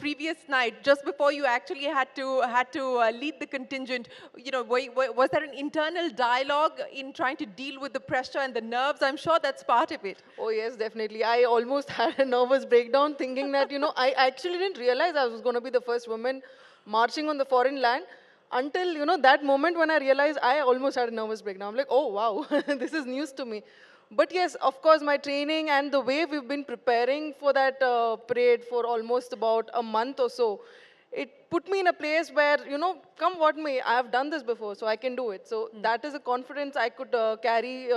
previous night, just before you actually had to lead the contingent, was there an internal dialogue in trying to deal with the pressure and the nerves? I'm sure that's part of it. Oh, yes, definitely. I almost had a nervous breakdown thinking that, I actually didn't realize I was going to be the first woman marching on the foreign land until, that moment when I realized I almost had a nervous breakdown. I'm like, oh, wow, this is news to me. But yes, of course, my training and the way we've been preparing for that parade for almost about a month or so, it put me in a place where, come what may, I have done this before, so I can do it. So that is a confidence I could carry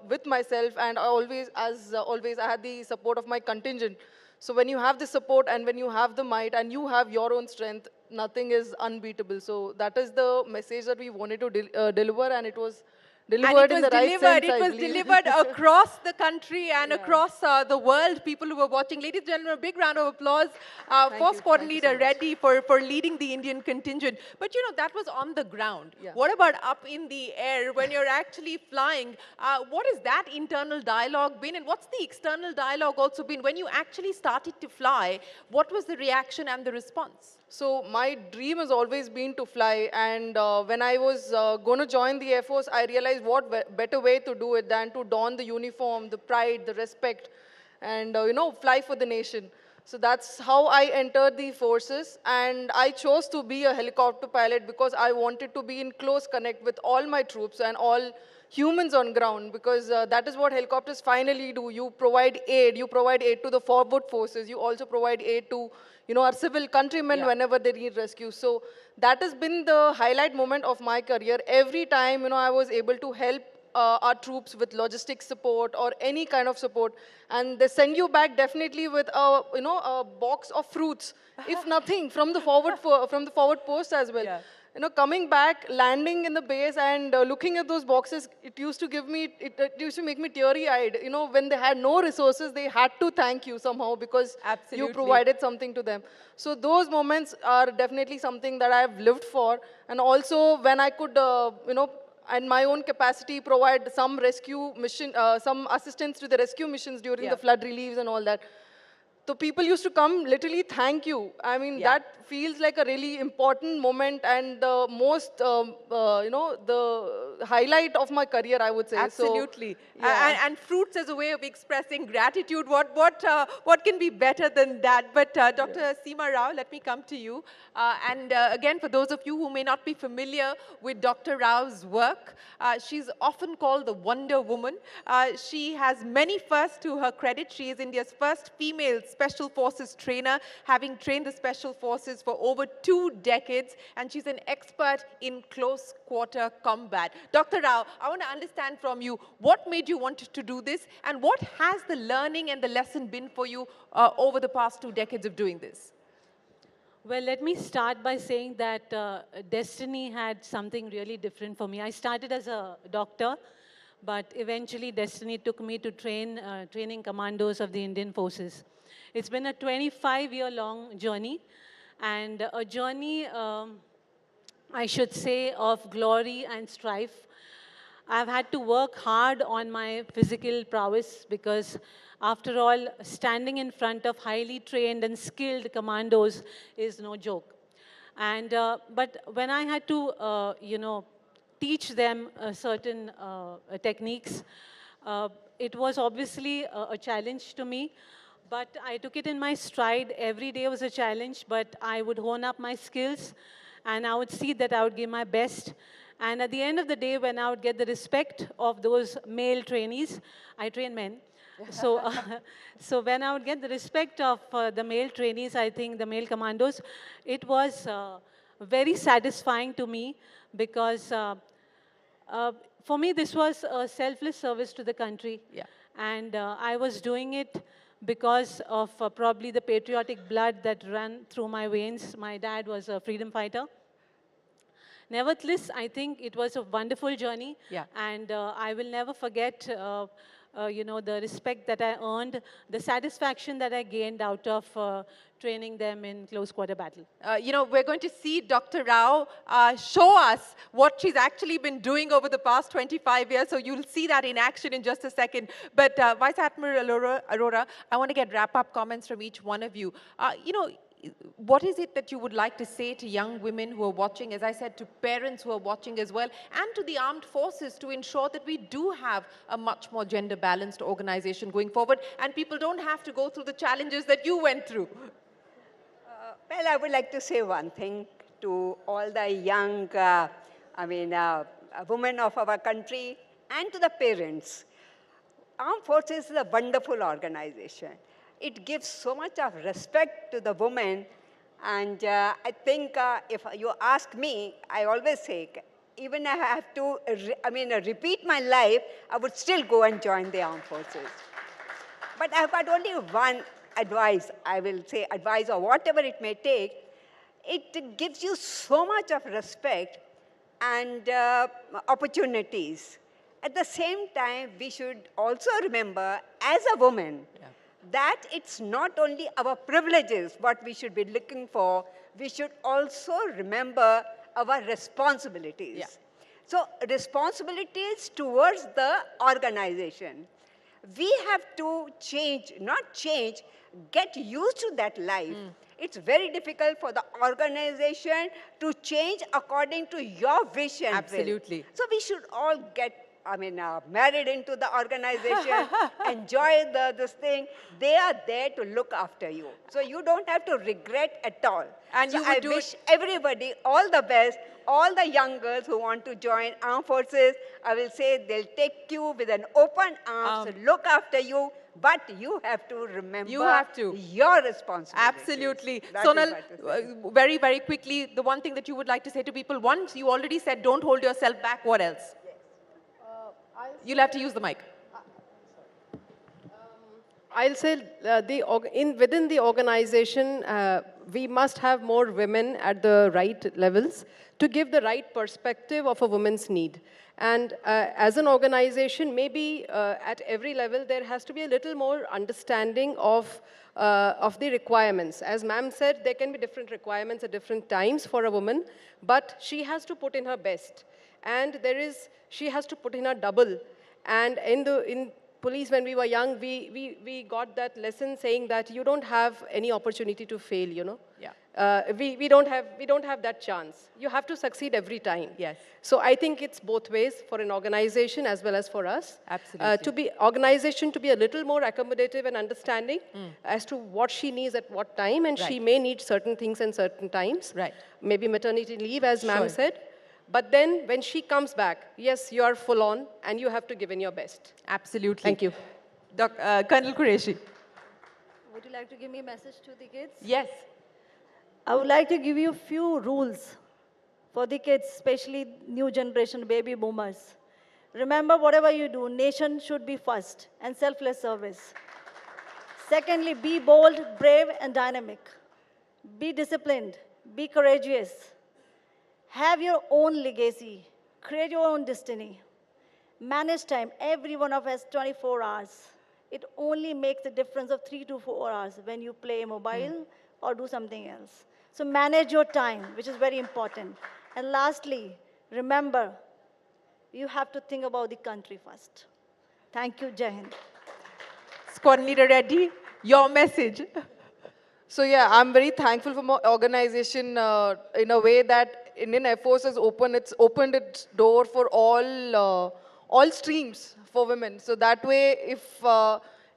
with myself, and I always, as always, I had the support of my contingent. So when you have the support and when you have the might and you have your own strength, nothing is unbeatable. So that is the message that we wanted to deliver, and it was delivered in the right sense, It I was believe. delivered across the country and Yeah. across the world, people who were watching. Ladies and gentlemen, a big round of applause for Thank squad you leader so much. Reddy for leading the Indian contingent. But that was on the ground. Yeah. What about up in the air when you're actually flying? What has that internal dialogue been, and what's the external dialogue also been? When you actually started to fly, what was the reaction and the response? So my dream has always been to fly, and when I was going to join the Air Force, I realized what better way to do it than to don the uniform, the pride, the respect, and fly for the nation. So that's how I entered the forces, and I chose to be a helicopter pilot because I wanted to be in close connect with all my troops and all humans on ground, because that is what helicopters finally do. You provide aid. You provide aid to the forward forces. You also provide aid to our civil countrymen Yeah. whenever they need rescue. So that has been the highlight moment of my career. Every time, I was able to help our troops with logistic support or any kind of support, and they send you back definitely with a box of fruits, if nothing, from the forward post as well. Yeah. Coming back, landing in the base and looking at those boxes, it used to it used to make me teary-eyed. When they had no resources, they had to thank you somehow because you Absolutely. provided something to them. So those moments are definitely something that I've lived for. And also when I could, in my own capacity, provide some rescue mission, some assistance to the rescue missions during Yeah. the flood reliefs and all that. So people used to come literally thank you. I mean, Yeah. that feels like a really important moment and the most, the highlight of my career, I would say. Absolutely. So, yeah. And fruits as a way of expressing gratitude. What can be better than that? But Dr. Seema Rao, let me come to you. Again, for those of you who may not be familiar with Dr. Rao's work, she's often called the Wonder Woman. She has many firsts to her credit. She is India's first female Special Forces trainer, having trained the Special Forces for over 2 decades, and she's an expert in close quarter combat. Dr. Rao, I want to understand from you, what made you want to do this, and what has the learning and the lesson been for you over the past 2 decades of doing this? Well, let me start by saying that destiny had something really different for me. I started as a doctor, but eventually destiny took me to training commandos of the Indian forces. It's been a 25-year-long journey, and a journey, I should say, of glory and strife. I've had to work hard on my physical prowess because, after all, standing in front of highly trained and skilled commandos is no joke. But when I had to, teach them certain techniques, it was obviously a challenge to me. But I took it in my stride. Every day was a challenge, but I would hone up my skills, and I would see that I would give my best. And at the end of the day, when I would get the respect of those male trainees, I train men. So, so when I would get the respect of the male trainees, I think the male commandos, it was very satisfying to me because for me, this was a selfless service to the country. Yeah. And I was doing it because of probably the patriotic blood that ran through my veins. My dad was a freedom fighter. Nevertheless, I think it was a wonderful journey. Yeah. And I will never forget, the respect that I earned, the satisfaction that I gained out of training them in close quarter battle. We're going to see Dr. Rao show us what she's actually been doing over the past 25 years. So you'll see that in action in just a second. But Vice Admiral Arora, I want to get wrap-up comments from each one of you. what is it that you would like to say to young women who are watching, as I said, to parents who are watching as well, and to the armed forces to ensure that we do have a much more gender balanced organization going forward and people don't have to go through the challenges that you went through? Well, I would like to say one thing to all the young, women of our country and to the parents. Armed Forces is a wonderful organization. It gives so much of respect to the women. And I think if you ask me, I always say, even if I have to repeat my life, I would still go and join the Armed Forces. But I've got only one advice, I will say advice or whatever it may take. It gives you so much of respect and opportunities. At the same time, we should also remember, as a woman, that it's not only our privileges what we should be looking for, we should also remember our responsibilities. Yeah. So responsibilities towards the organization. We have to change, not change, get used to that life. It's very difficult for the organization to change according to your wish and will. Absolutely. So we should all get married into the organization, enjoy this thing. They are there to look after you. So you don't have to regret at all. And so you I would do wish everybody all the best, all the young girls who want to join armed forces. I will say they'll take you with an open arms, look after you, but you have to remember your responsibility. Absolutely. That is Sonal, what to say. very, very quickly, the one thing that you would like to say to people, once you already said don't hold yourself back, what else? You'll have to use the mic. I'll say within the organization, we must have more women at the right levels to give the right perspective of a woman's need. And as an organization, maybe at every level, there has to be a little more understanding of the requirements. As ma'am said, there can be different requirements at different times for a woman, but she has to put in her best. And she has to put in her double. And in police, when we were young, we got that lesson saying that you don't have any opportunity to fail, you know. Yeah. We don't have that chance. You have to succeed every time. Yes. So I think it's both ways for an organization as well as for us. Absolutely. Organization to be a little more accommodative and understanding as to what she needs at what time, and she may need certain things in certain times. Right. Maybe maternity leave, as ma'am Sure. said. But then when she comes back, yes, you are full on and you have to give in your best. Absolutely. Thank you. Colonel Qureshi. Would you like to give me a message to the kids? Yes. I would like to give you a few rules for the kids, especially new generation baby boomers. Remember, whatever you do, nation should be first and selfless service. Secondly, be bold, brave, and dynamic. Be disciplined. Be courageous. Have your own legacy. Create your own destiny. Manage time. Every one of us 24 hours. It only makes a difference of 3 to 4 hours when you play mobile or do something else. So manage your time, which is very important. And lastly, remember, you have to think about the country first. Thank you, Jai Hind. Squad Leader Reddy, your message. So yeah, I'm very thankful for my organization in a way that Indian Air Force has opened its door for all streams for women. So that way, if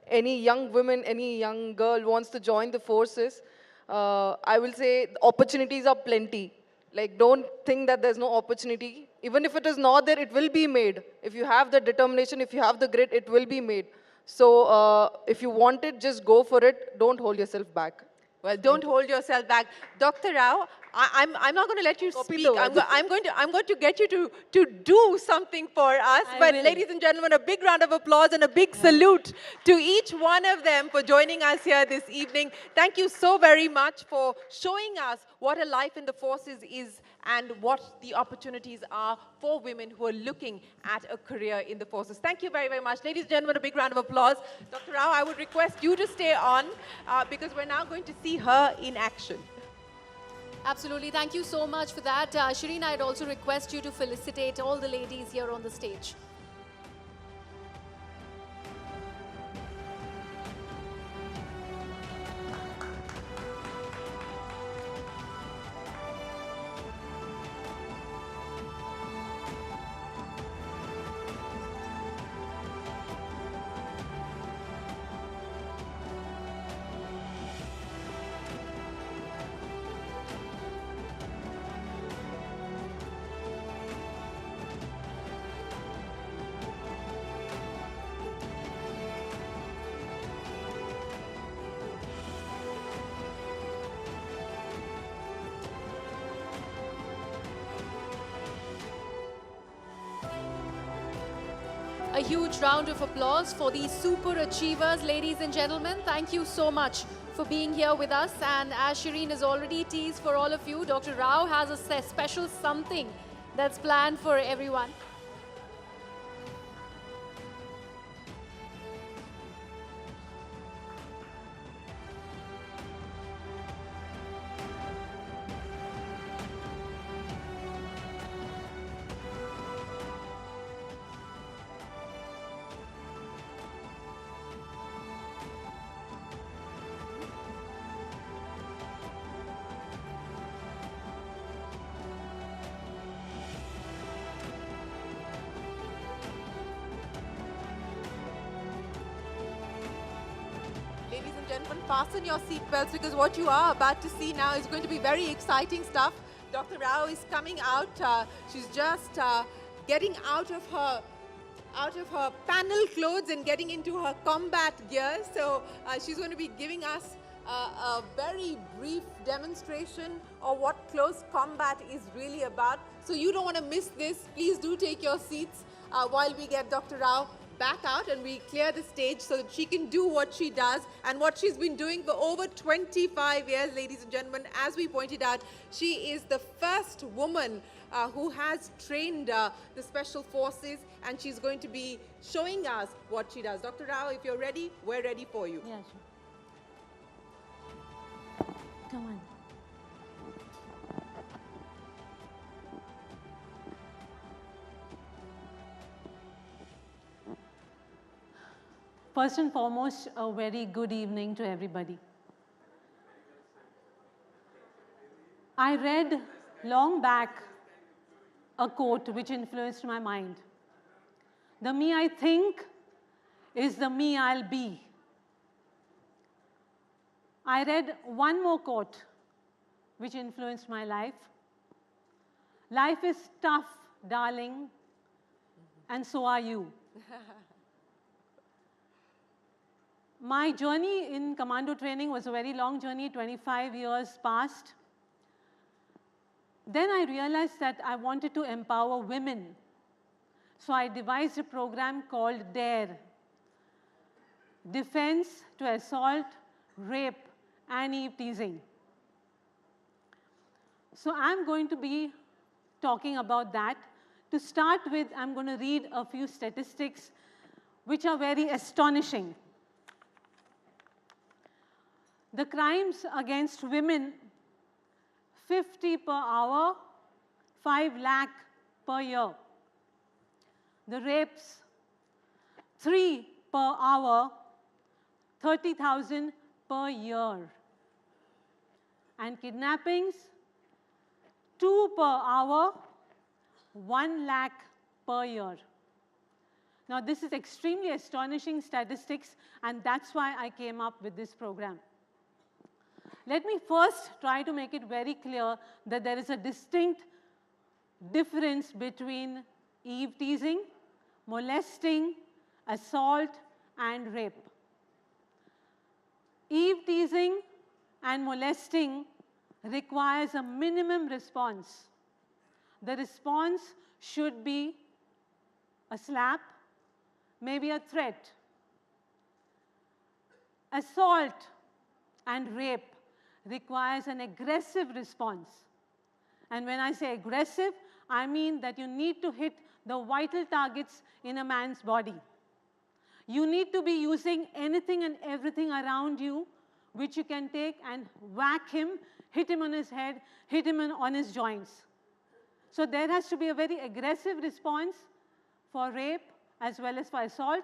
any young woman, any young girl wants to join the forces, I will say opportunities are plenty. Like, don't think that there's no opportunity. Even if it is not there, it will be made. If you have the determination, if you have the grit, it will be made. So if you want it, just go for it. Don't hold yourself back. Well, don't hold yourself back. Dr. Rao, I'm not going to let you speak. I'm going to get you to do something for us. But ladies and gentlemen, a big round of applause and a big salute to each one of them for joining us here this evening. Thank you so very much for showing us what a life in the forces is and what the opportunities are for women who are looking at a career in the forces. Thank you very, very much. Ladies and gentlemen, a big round of applause. Dr. Rao, I would request you to stay on because we're now going to see her in action. Absolutely. Thank you so much for that. Shereen, I'd also request you to felicitate all the ladies here on the stage. A huge round of applause for these super achievers, ladies and gentlemen. Thank you so much for being here with us. And as Shereen has already teased for all of you, Dr. Rao has a special something that's planned for everyone. Ladies and gentlemen, fasten your seatbelts because what you are about to see now is going to be very exciting stuff. Dr. Rao is coming out. She's just getting out of her panel clothes and getting into her combat gear. So she's going to be giving us a very brief demonstration of what close combat is really about. So you don't want to miss this. Please do take your seats while we get Dr. Rao back out and we clear the stage so that she can do what she does and what she's been doing for over 25 years, ladies and gentlemen. As we pointed out, she is the first woman who has trained the special forces, and she's going to be showing us what she does. Dr. Rao, if you're ready, we're ready for you. Yeah, sure. Come on. First and foremost, a very good evening to everybody. I read long back a quote which influenced my mind. The me I think is the me I'll be. I read one more quote which influenced my life. Life is tough, darling, and so are you. My journey in commando training was a very long journey, 25 years past. Then I realized that I wanted to empower women. So I devised a program called DARE, Defense to Assault, Rape and Eve Teasing. So I'm going to be talking about that. To start with, I'm going to read a few statistics which are very astonishing. The crimes against women, 50 per hour, 5 lakh per year. The rapes, 3 per hour, 30,000 per year. And kidnappings, 2 per hour, 1 lakh per year. Now this is extremely astonishing statistics, and that's why I came up with this program. Let me first try to make it very clear that there is a distinct difference between eve teasing, molesting, assault, and rape. Eve teasing and molesting requires a minimum response. The response should be a slap, maybe a threat. Assault and rape requires an aggressive response. And when I say aggressive, I mean that you need to hit the vital targets in a man's body. You need to be using anything and everything around you which you can take and whack him, hit him on his head, hit him on his joints. So there has to be a very aggressive response for rape as well as for assault,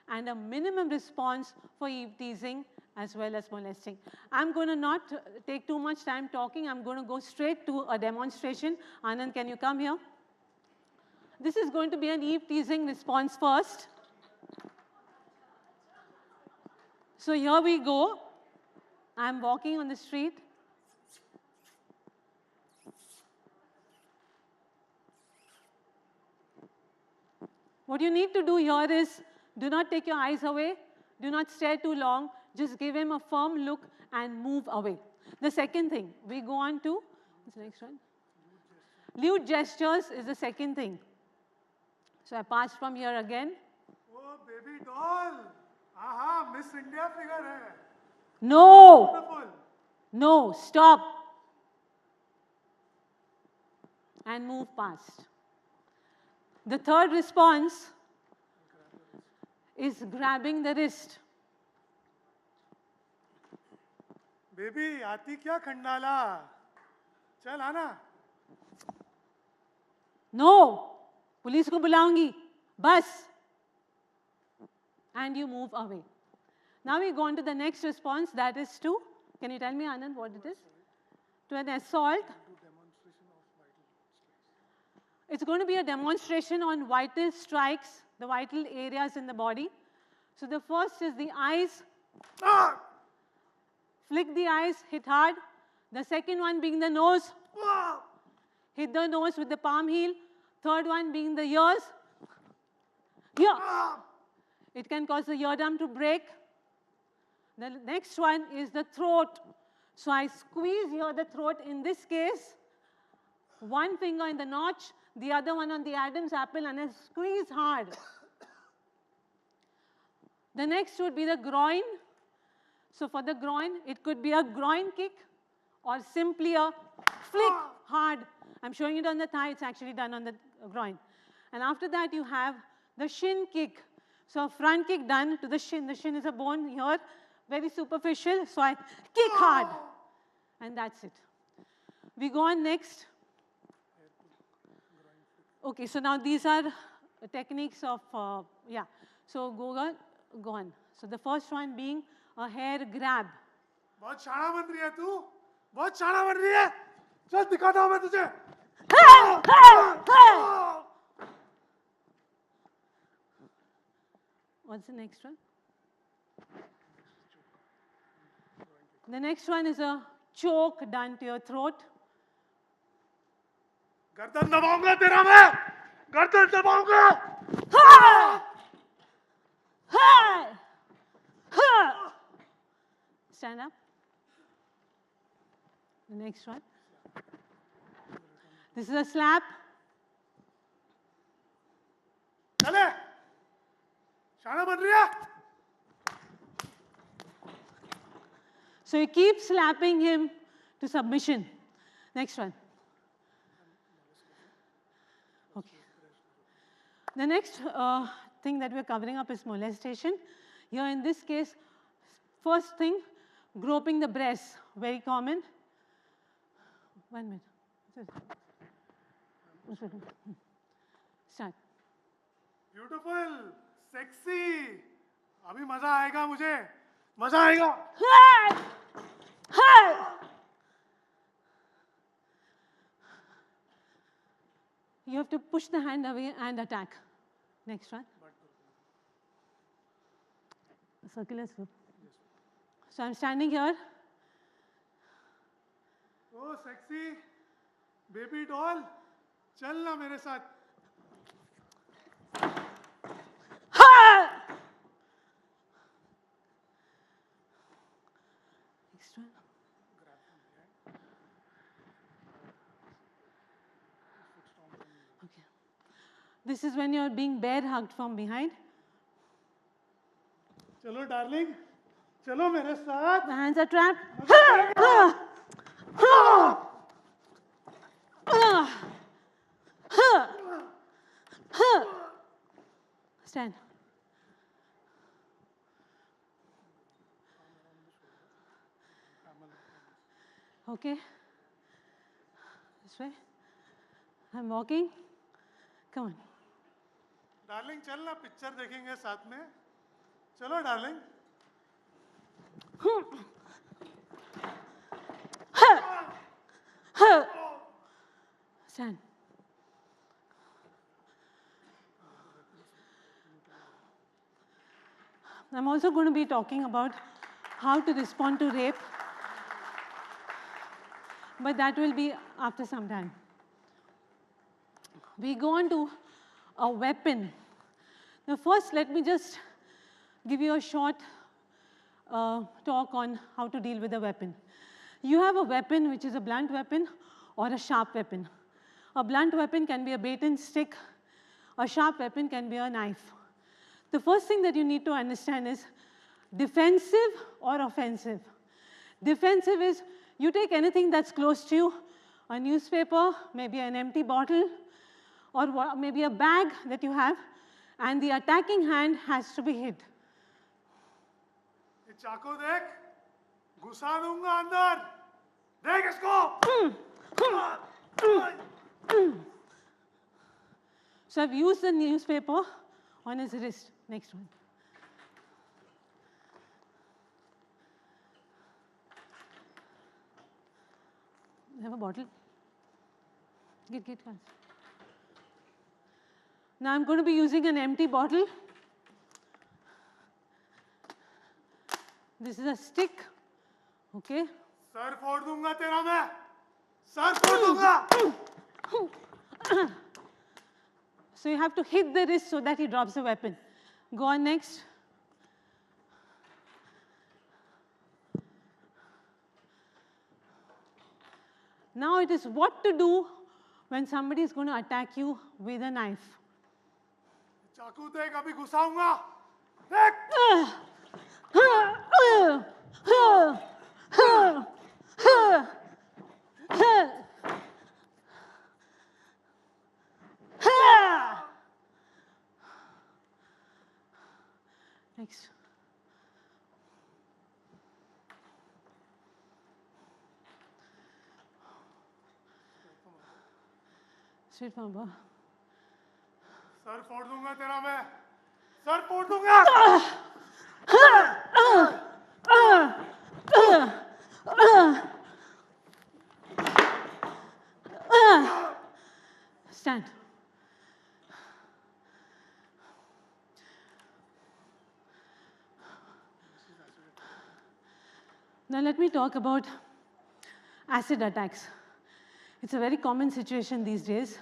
and a minimum response for eve teasing as well as molesting. I'm going to not take too much time talking. I'm going to go straight to a demonstration. Anand, can you come here? This is going to be an eve teasing response first. So here we go. I'm walking on the street. What you need to do here is, do not take your eyes away. Do not stare too long. Just give him a firm look and move away. The second thing, we go on to, what's the next one? Lewd gestures is the second thing. So I pass from here again. Baby doll हाँ miss India figure है No, beautiful no, stop. And move past. The third response is grabbing the wrist. Baby आती क्या खंडाला चल आना No, police को बुलाऊंगी. Bus. And you move away. Now we go on to the next response, that is to, can you tell me, Anand, what it is? To an assault. It's going to be a demonstration on vital strikes, the vital areas in the body. So the first is the eyes. Flick the eyes, hit hard. The second one being the nose. Hit the nose with the palm heel. Third one being the ears. Here. It can cause the eardrum to break. The next one is the throat. So I squeeze here the throat. In this case, one finger in the notch, the other one on the Adam's apple, and I squeeze hard. The next would be the groin. So for the groin, it could be a groin kick or simply a flick hard. I'm showing it on the thigh, it's actually done on the groin. And after that, you have the shin kick. So a front kick done to the shin. The shin is a bone here, very superficial. So I kick hard. And that's it. We go on next. Okay, so now these are techniques of, yeah. So go on. So the first one being a hair grab. बहुत शाना बन रही है तू बहुत शाना बन रही है चल दिखाता हूँ मैं तुझे What's the next one? The next one is a choke done to your throat. गर्दन दबाऊंगा तेरा मैं गर्दन दबाऊंगा Stand up. The next one. This is a slap. चले शाना बन रही है So you keep slapping him to submission. Next one. Okay. The next thing that we're covering up is molestation. Here in this case, first thing, groping the breast, very common. 1 minute. Start. Beautiful sexy अभी मजा आएगा मुझे मजा आएगा You have to push the hand away and attack. Next one. Circular swoop. So I'm standing here. ओ sexy baby doll चल ना मेरे साथ Next one. Okay. This is when you're being bear hugged from behind. चलो darling चलो मेरे साथ The hands are trapped. Stand. Okay. This way. I'm walking. Come on. Darling चल ना पिक्चर देखेंगे साथ में चलो darling Stand. I'm also going to be talking about how to respond to rape, but that will be after some time. We go on to a weapon. Now first, let me just give you a short talk on how to deal with a weapon. You have a weapon which is a blunt weapon or a sharp weapon. A blunt weapon can be a bait and stick. A sharp weapon can be a knife. The first thing that you need to understand is defensive or offensive. Defensive is you take anything that's close to you, a newspaper, maybe an empty bottle, or maybe a bag that you have, and the attacking hand has to be hit. ये चाकू देख, घुसा दूंगा अंदर, देख इसको. So I've used the newspaper on his wrist. Next one. You have a bottle? Get fast. Now I'm going to be using an empty bottle. This is a stick. Okay. Sir फोड़ दूंगा तेरा मैं, sir फोड़ दूंगा. So you have to hit the wrist so that he drops the weapon. Go on next. Now it is what to do when somebody is going to attack you with a knife. चाकू देख, अभी घुसाऊंगा, देख. Next. Straight forward. Sir फोड़ दूंगा तेरा मैं, sir फोड़ दूंगा. Stand. Now let me talk about acid attacks. It's a very common situation these days.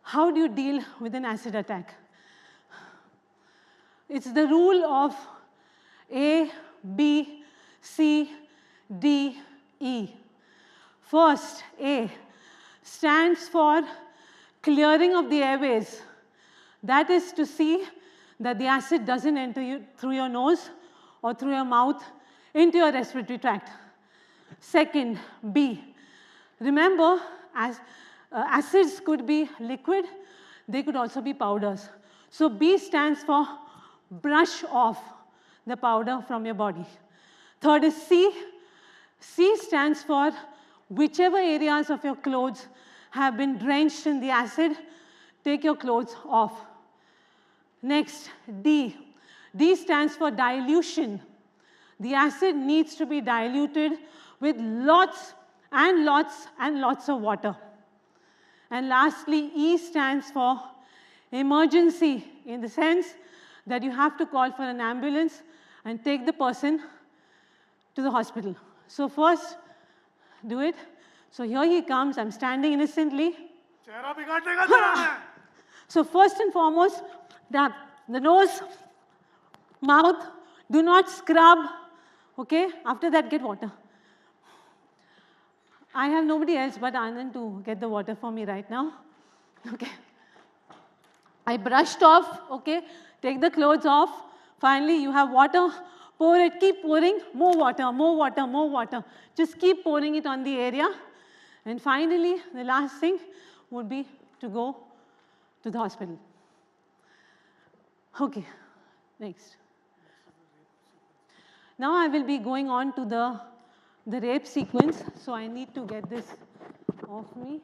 How do you deal with an acid attack? It's the rule of A, B, C, D, E. First, A stands for clearing of the airways. That is to see that the acid doesn't enter you through your nose or through your mouth into your respiratory tract. Second, B. Remember, acids could be liquid, they could also be powders. So B stands for brush off the powder from your body. Third is C. C stands for whichever areas of your clothes have been drenched in the acid, take your clothes off. Next, D. D stands for dilution. The acid needs to be diluted with lots and lots and lots of water. And lastly, E stands for emergency, in the sense that you have to call for an ambulance and take the person to the hospital. So first, do it. So here he comes, I'm standing innocently. चेहरा बिगाड़ देगा तेरा मैं. So first and foremost, the nose, mouth, do not scrub, okay? After that, get water. I have nobody else but Anand to get the water for me right now, okay? I brushed off, okay? Take the clothes off. Finally, you have water. Pour it, keep pouring, more water, more water, more water. Just keep pouring it on the area. And finally, the last thing would be to go to the hospital. Okay, next. Now I will be going on to the rape sequence. So I need to get this off me.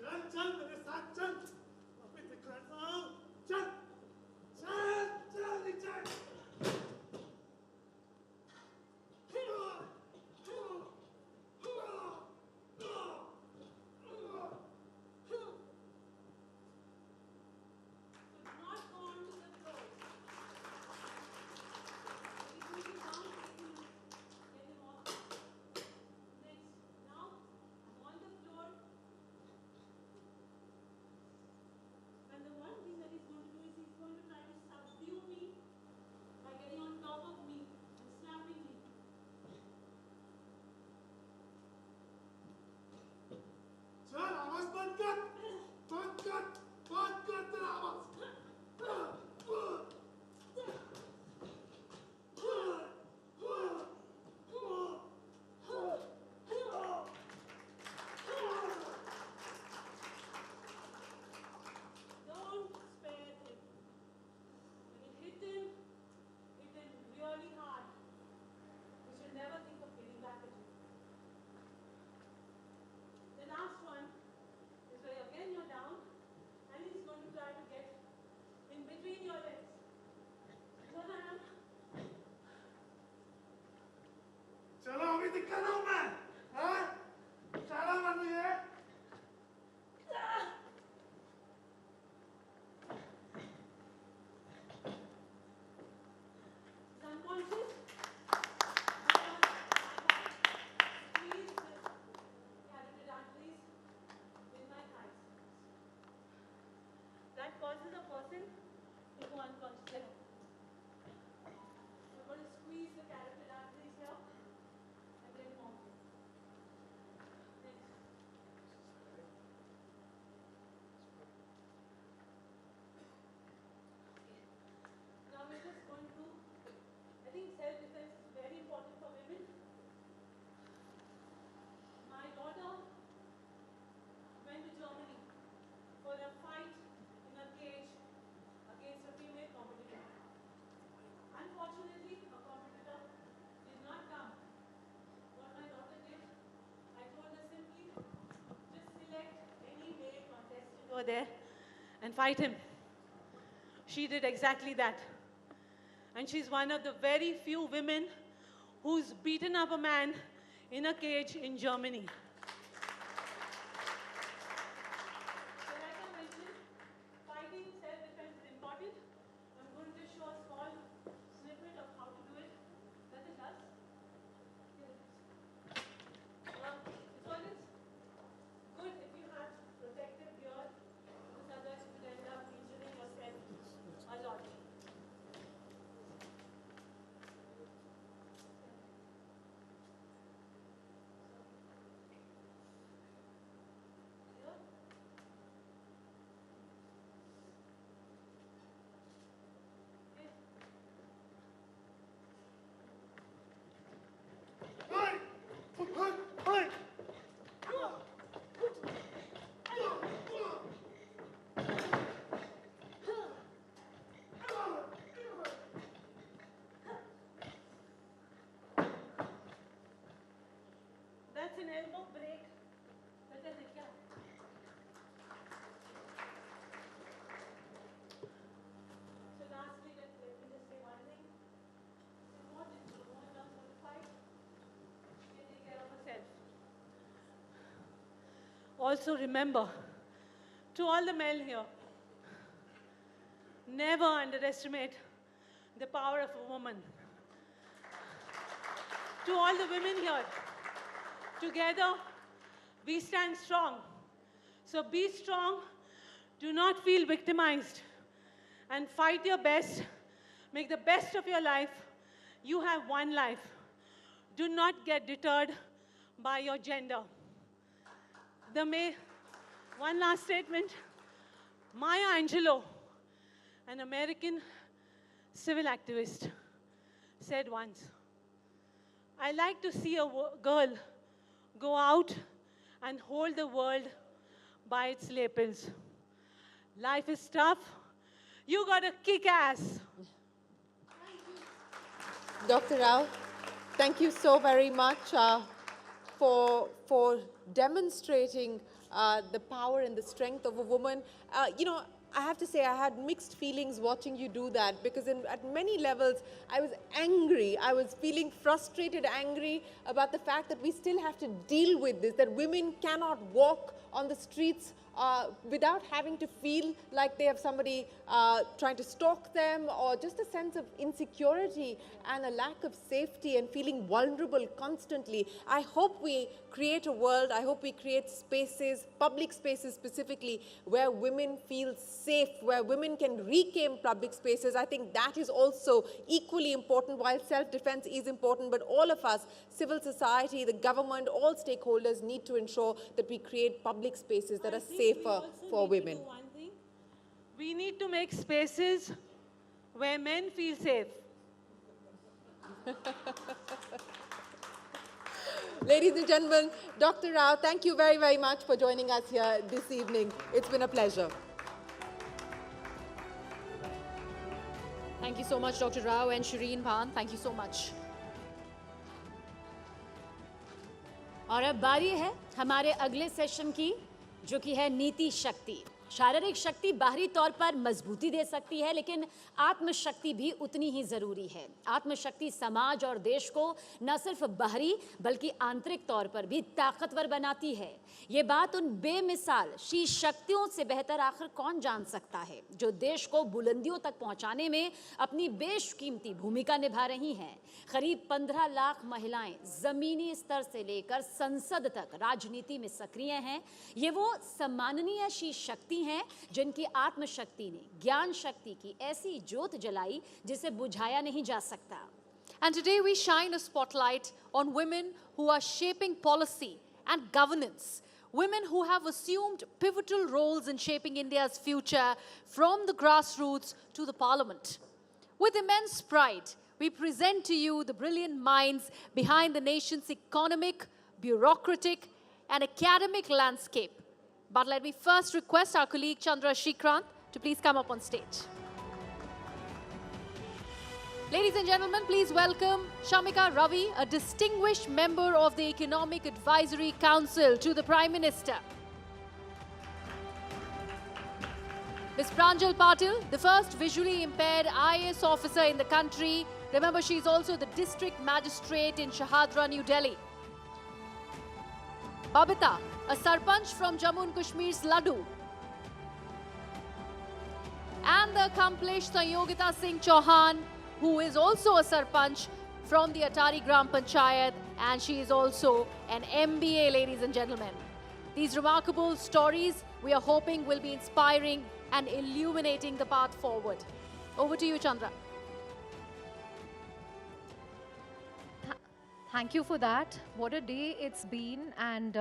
चल चल मेरे साथ चल. अभी दिख रहा है. go unconscious there. We're going to squeeze the carotid arteries here and then move. Next. Now we're just going to, I think self-defense is very important for women. My daughter went to Germany for a fight in a cage against a female competitor. Unfortunately, a competitor did not come. What my daughter did, I told her simply, just select any male contestant over there and fight him. She did exactly that. And she's one of the very few women who's beaten up a man in a cage in Germany. So like I mentioned, fighting self-defense is important. I'm going to just show a small snippet of how to do it. Does it does? It's always good if you have protective gear, because otherwise you will end up injuring yourself a lot. That's an elbow break. Pata hai kya? So lastly, let me just say one thing. It's important to go in terms of the fight. You take care of yourself. Also remember, to all the men here, never underestimate the power of a woman. To all the women here, together we stand strong. So be strong, do not feel victimized, and fight your best. Make the best of your life. You have one life. Do not get deterred by your gender. One last statement. Maya Angelou, an American civil activist, said once, I like to see a girl go out and hold the world by its lapels. Life is tough. You gotta kick ass. Dr. Rao, thank you so very much for demonstrating the power and the strength of a woman. You know, I have to say I had mixed feelings watching you do that, because at many levels I was angry. I was feeling frustrated, angry about the fact that we still have to deal with this, that women cannot walk on the streets without having to feel like they have somebody trying to stalk them, or just a sense of insecurity and a lack of safety and feeling vulnerable constantly. I hope we create a world, I hope we create spaces, public spaces specifically, where women feel safe, where women can reclaim public spaces. I think that is also equally important. While self-defense is important, but all of us, civil society, the government, all stakeholders need to ensure that we create public spaces that are safer for women. We need to make spaces where men feel safe. Ladies and gentlemen, Dr. Rao, thank you very, very much for joining us here this evening. It's been a pleasure. Thank you so much, Dr. Rao and Shereen Bhan. Thank you so much. और अब बारी है हमारे अगले session की, जो कि है नीति शक्ति। शारीरिक शक्ति बाहरी तौर पर मजबूती दे सकती है, लेकिन आत्मशक्ति भी उतनी ही ज़रूरी है। आत्मशक्ति समाज और देश को न सिर्फ बाहरी बल्कि आंतरिक तौर पर भी ताकतवर बनाती है। ये बात उन बेमिसाल शीर्ष शक्तियों से बेहतर आखिर कौन जान सकता है, जो देश को बुलंदियों तक पहुंचाने में अपनी बेशकीमती भूमिका निभा रही हैं। करीब 15 लाख महिलाएं ज़मीनी स्तर से लेकर संसद तक राजनीति में सक्रिय हैं। ये वो सम्माननीय शीर्ष शक्ति शक्ति हैं जिनकी आत्मशक्ति ने ज्ञान शक्ति की ऐसी ज्योत जलाई जिसे बुझाया नहीं जा सकता. And today we shine a spotlight on women who are shaping policy and governance. Women who have assumed pivotal roles in shaping India's future from the grassroots to the parliament. With immense pride, we present to you the brilliant minds behind the nation's economic, bureaucratic, and academic landscape. But let me first request our colleague Chandra Shikrant to please come up on stage. Ladies and gentlemen, please welcome Shamika Ravi, a distinguished member of the Economic Advisory Council to the Prime Minister. Ms. Pranjal Patil, the first visually impaired IAS officer in the country. Remember, she is also the district magistrate in Shahadra, New Delhi. Babita, a sarpanch from Jammu and Kashmir's Laddu. And the accomplished Sanyogita Singh Chauhan, who is also a sarpanch from the Atari Gram Panchayat, and she is also an MBA, ladies and gentlemen. These remarkable stories we are hoping will be inspiring and illuminating the path forward. Over to you, Chandra. Thank you for that. What a day it's been. And,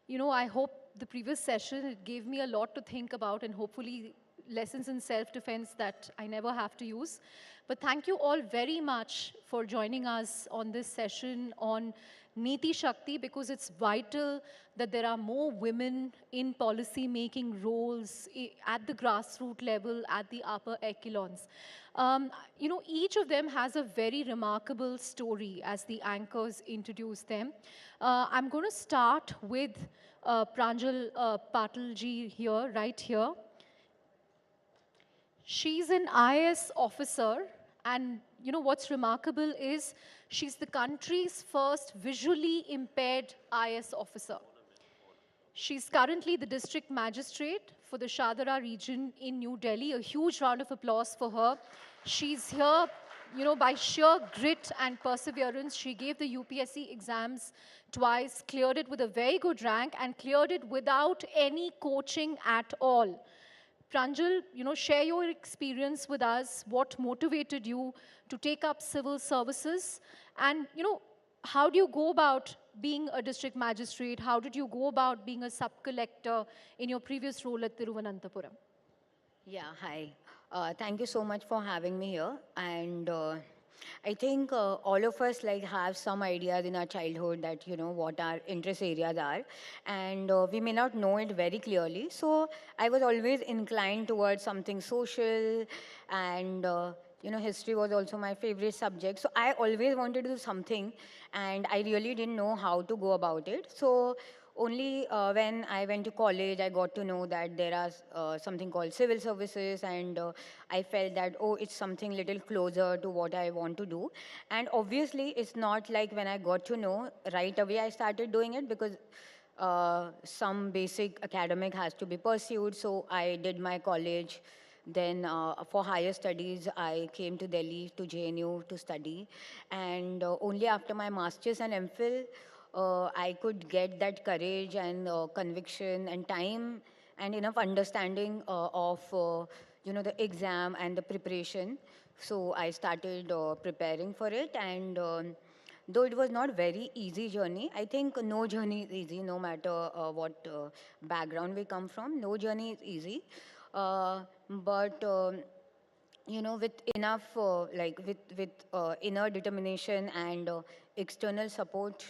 you know, I hope the previous session, it gave me a lot to think about and hopefully lessons in self-defense that I never have to use. But thank you all very much for joining us on this session on Niti Shakti, because it's vital that there are more women in policy-making roles at the grassroots level, at the upper echelons. You know, each of them has a very remarkable story as the anchors introduce them. I'm going to start with Pranjal Patil ji here, right here. She's an IAS officer, and you know what's remarkable is she's the country's first visually impaired IAS officer. She's currently the district magistrate for the Shahadra region in New Delhi. A huge round of applause for her. She's here, you know, by sheer grit and perseverance. She gave the UPSC exams twice, cleared it with a very good rank, and cleared it without any coaching at all. Pranjal, you know, share your experience with us. What motivated you to take up civil services? And, you know, how do you go about being a district magistrate? How did you go about being a sub-collector in your previous role at Thiruvananthapuram? Yeah, hi. Thank you so much for having me here. And I think all of us like have some ideas in our childhood that, you know, what our interest areas are. And we may not know it very clearly. So I was always inclined towards something social, and you know, history was also my favorite subject. So I always wanted to do something, and I really didn't know how to go about it. So only when I went to college, I got to know that there are something called civil services, and I felt that, oh, it's something little closer to what I want to do. And obviously, it's not like when I got to know, right away I started doing it, because some basic academic has to be pursued. So I did my college. Then for higher studies, I came to Delhi, to JNU to study. And only after my master's and MPhil, I could get that courage and conviction and time and enough understanding of you know, the exam and the preparation. So I started preparing for it, and though it was not very easy journey, I think no journey is easy, no matter what background we come from. No journey is easy, but you know, with enough like with inner determination and external support,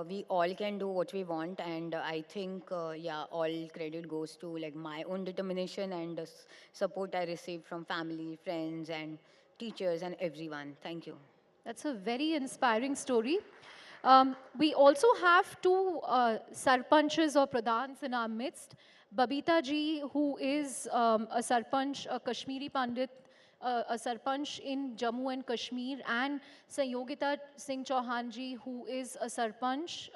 we all can do what we want. And I think, yeah, all credit goes to like my own determination and the support I received from family, friends, and teachers and everyone. Thank you. That's a very inspiring story. We also have two sarpanches or pradhans in our midst. Babita ji, who is a sarpanch, a Kashmiri Pandit, a sarpanch in Jammu and Kashmir, and Sanyogita Singh Chauhan ji, who is a sarpanch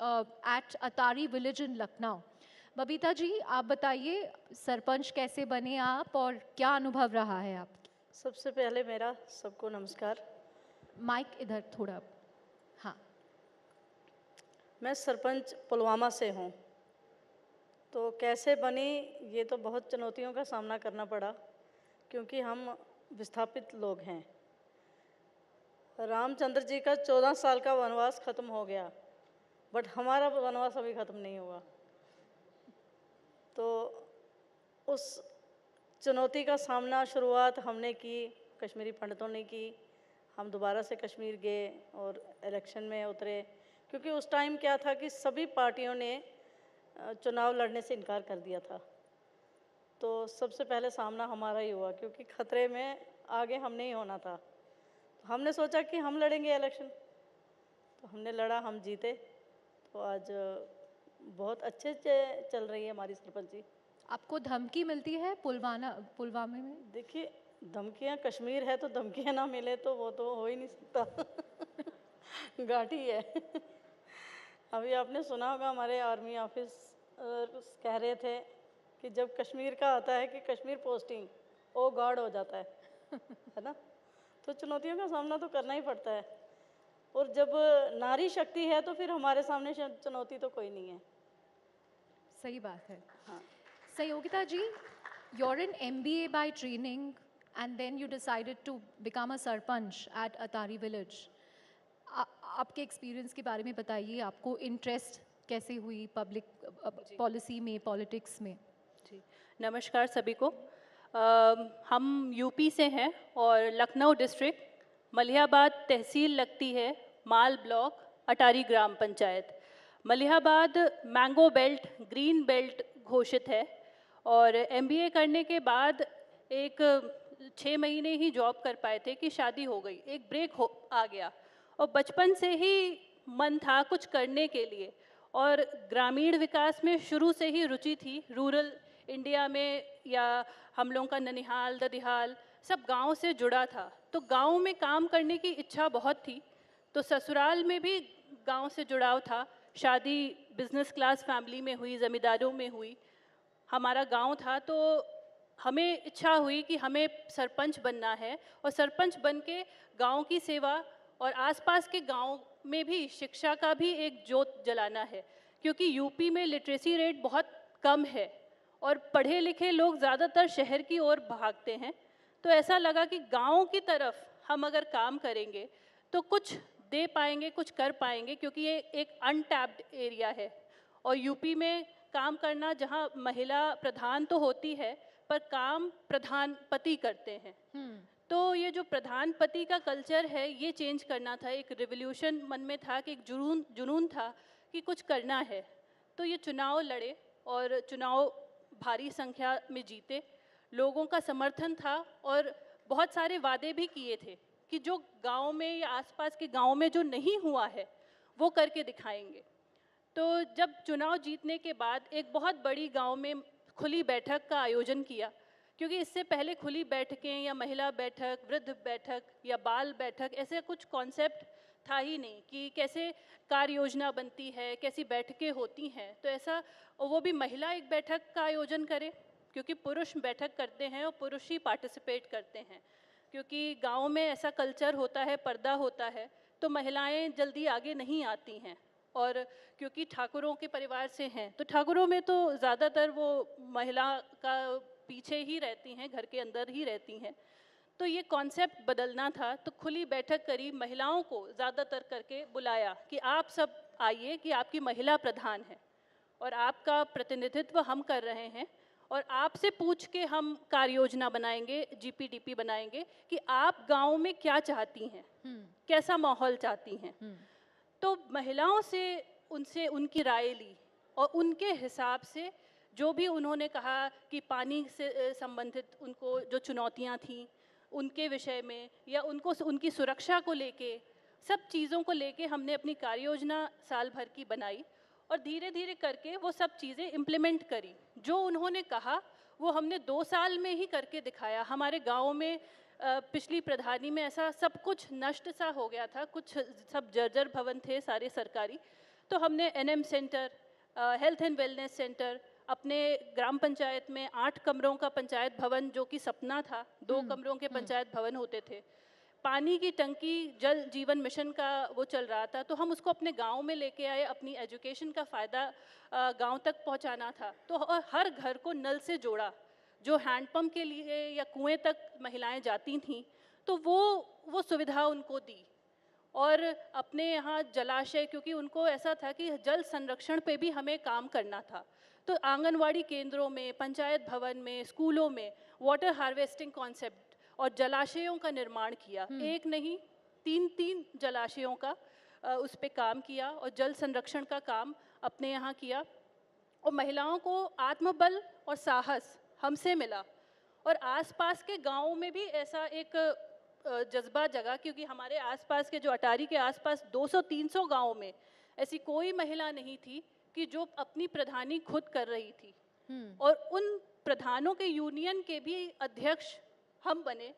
at Atari village in Lucknow. Babita ji, आप बताइए सरपंच कैसे बने आप और क्या अनुभव रहा है आप? सबसे पहले मेरा सबको नमस्कार. माइक इधर थोड़ा. हाँ. मैं सरपंच पुलवामा से हूँ. तो कैसे बनी, ये तो बहुत चुनौतियों का सामना करना पड़ा, क्योंकि हम विस्थापित लोग हैं। रामचंद्र जी का 14 साल का वनवास खत्म हो गया, बट हमारा वनवास अभी खत्म नहीं हुआ। तो उस चुनौती का सामना शुरुआत हमने की, कश्मीरी पंडितों ने की। हम दोबारा से कश्मीर गए और इलेक्शन में उतरे, क्योंकि उस टाइम क्या था कि सभी पार्टियों ने चुनाव लड़ने से इनकार कर दिया था। तो सबसे पहले सामना हमारा ही हुआ, क्योंकि खतरे में आगे हमने ही होना था। हमने सोचा कि हम लड़ेंगे इलेक्शन, तो हमने लड़ा, हम जीते। तो आज बहुत अच्छे से चल रही है हमारी सरपंची। आपको धमकी मिलती है पुलवामे में? देखिए, धमकियाँ, कश्मीर है तो धमकियाँ ना मिले तो वो तो हो ही नहीं सकता। घाटी है। अभी आपने सुना होगा, हमारे आर्मी ऑफिस कह रहे थे कि जब कश्मीर का आता है कि कश्मीर पोस्टिंग, ओ गॉड हो जाता है ना। तो चुनौतियों का सामना तो करना ही पड़ता है, और जब नारी शक्ति है तो फिर हमारे सामने चुनौती तो कोई नहीं है। सही बात है। हाँ। Sayogita ji, you're an MBA by training and then you decided to become a sarpanch at Atari village. आपके एक्सपीरियंस के बारे में बताइए, आपको इंटरेस्ट कैसे हुई पब्लिक पॉलिसी में, पॉलिटिक्स में? जी, नमस्कार सभी को। हम यूपी से हैं और लखनऊ डिस्ट्रिक्ट, मलिहाबाद तहसील लगती है, माल ब्लॉक, अटारी ग्राम panchayat. Malihabad mango belt, green belt घोषित है, और MBA करने के बाद एक 6 महीने ही जॉब कर पाए थे कि शादी हो गई, एक ब्रेक आ गया। और बचपन से ही मन था कुछ करने के लिए, और ग्रामीण विकास में शुरू से ही रुचि थी। रूरल इंडिया में, या हम लोगों का ननिहाल, ददिहाल सब गांव से जुड़ा था, तो गांव में काम करने की इच्छा बहुत थी। तो ससुराल में भी गांव से जुड़ाव था। शादी बिजनेस क्लास फैमिली में हुई, ज़मींदारों में हुई। हमारा गांव था, तो हमें इच्छा हुई कि हमें सरपंच बनना है, और सरपंच बन के गाँव की सेवा और आसपास के गांव में भी शिक्षा का भी एक जोत जलाना है, क्योंकि यूपी में लिटरेसी रेट बहुत कम है और पढ़े लिखे लोग ज़्यादातर शहर की ओर भागते हैं। तो ऐसा लगा कि गाँव की तरफ हम अगर काम करेंगे तो कुछ दे पाएंगे, कुछ कर पाएंगे, क्योंकि ये एक अनटैप्ड एरिया है। और यूपी में काम करना, जहाँ महिला प्रधान तो होती है पर काम प्रधान पति करते हैं। तो ये जो प्रधान पति का कल्चर है, ये चेंज करना था। एक रिवोल्यूशन मन में था, कि एक जुनून था कि कुछ करना है। तो ये चुनाव लड़े और चुनाव भारी संख्या में जीते। लोगों का समर्थन था और बहुत सारे वादे भी किए थे कि जो गांव में या आसपास के गांव में जो नहीं हुआ है वो करके दिखाएंगे। तो जब चुनाव जीतने के बाद एक बहुत बड़ी गांव में खुली बैठक का आयोजन किया, क्योंकि इससे पहले खुली बैठकें या महिला बैठक, वृद्ध बैठक या बाल बैठक, ऐसे कुछ कॉन्सेप्ट था ही नहीं कि कैसे कार्य योजना बनती है, कैसी बैठकें होती हैं। तो ऐसा, और वो भी महिला एक बैठक का आयोजन करे, क्योंकि पुरुष बैठक करते हैं और पुरुष ही पार्टिसिपेट करते हैं। क्योंकि गांव में ऐसा कल्चर होता है, पर्दा होता है, तो महिलाएं जल्दी आगे नहीं आती हैं। और क्योंकि ठाकुरों के परिवार से हैं, तो ठाकुरों में तो ज़्यादातर वो महिला का पीछे ही रहती हैं, घर के अंदर ही रहती हैं। तो ये कॉन्सेप्ट बदलना था, तो खुली बैठक करी, महिलाओं को ज़्यादातर करके बुलाया कि आप सब आइए, कि आपकी महिला प्रधान है और आपका प्रतिनिधित्व हम कर रहे हैं, और आपसे पूछ के हम कार्य योजना बनाएंगे, GPDP बनाएंगे कि आप गांव में क्या चाहती हैं, कैसा माहौल चाहती हैं। तो महिलाओं से उनसे उनकी राय ली, और उनके हिसाब से जो भी उन्होंने कहा कि पानी से संबंधित उनको जो चुनौतियां थीं उनके विषय में, या उनको उनकी सुरक्षा को लेके, सब चीज़ों को लेके हमने अपनी कार्य योजना साल भर की बनाई, और धीरे धीरे करके वो सब चीज़ें इम्प्लीमेंट करी। जो उन्होंने कहा वो हमने 2 साल में ही करके दिखाया। हमारे गाँव में पिछली प्रधानी में ऐसा सब कुछ नष्ट सा हो गया था, कुछ सब जर्जर भवन थे सारे सरकारी। तो हमने NM centre, health and wellness centre, अपने ग्राम पंचायत में 8 कमरों का पंचायत भवन, जो कि सपना था, 2 कमरों के पंचायत भवन होते थे, पानी की टंकी जल जीवन मिशन का वो चल रहा था, तो हम उसको अपने गांव में लेके आए, अपनी एजुकेशन का फ़ायदा गांव तक पहुंचाना था, तो और हर घर को नल से जोड़ा। जो हैंडपम्प के लिए या कुएं तक महिलाएं जाती थीं, तो वो सुविधा उनको दी। और अपने यहाँ जलाशय, क्योंकि उनको ऐसा था कि जल संरक्षण पे भी हमें काम करना था, तो आंगनवाड़ी केंद्रों में, पंचायत भवन में, स्कूलों में वाटर हार्वेस्टिंग कॉन्सेप्ट और जलाशयों का निर्माण किया। एक नहीं, 3 जलाशयों का उस पे काम किया और जल संरक्षण का काम अपने यहाँ किया। और महिलाओं को आत्मबल और साहस हमसे मिला। और आसपास के गांवों में भी ऐसा एक जज्बा जगा, क्योंकि हमारे आसपास के जो अटारी के आसपास 200-300 गांवों में ऐसी कोई महिला नहीं थी कि जो अपनी प्रधानी खुद कर रही थी। और उन प्रधानों के यूनियन के भी अध्यक्ष हम बने।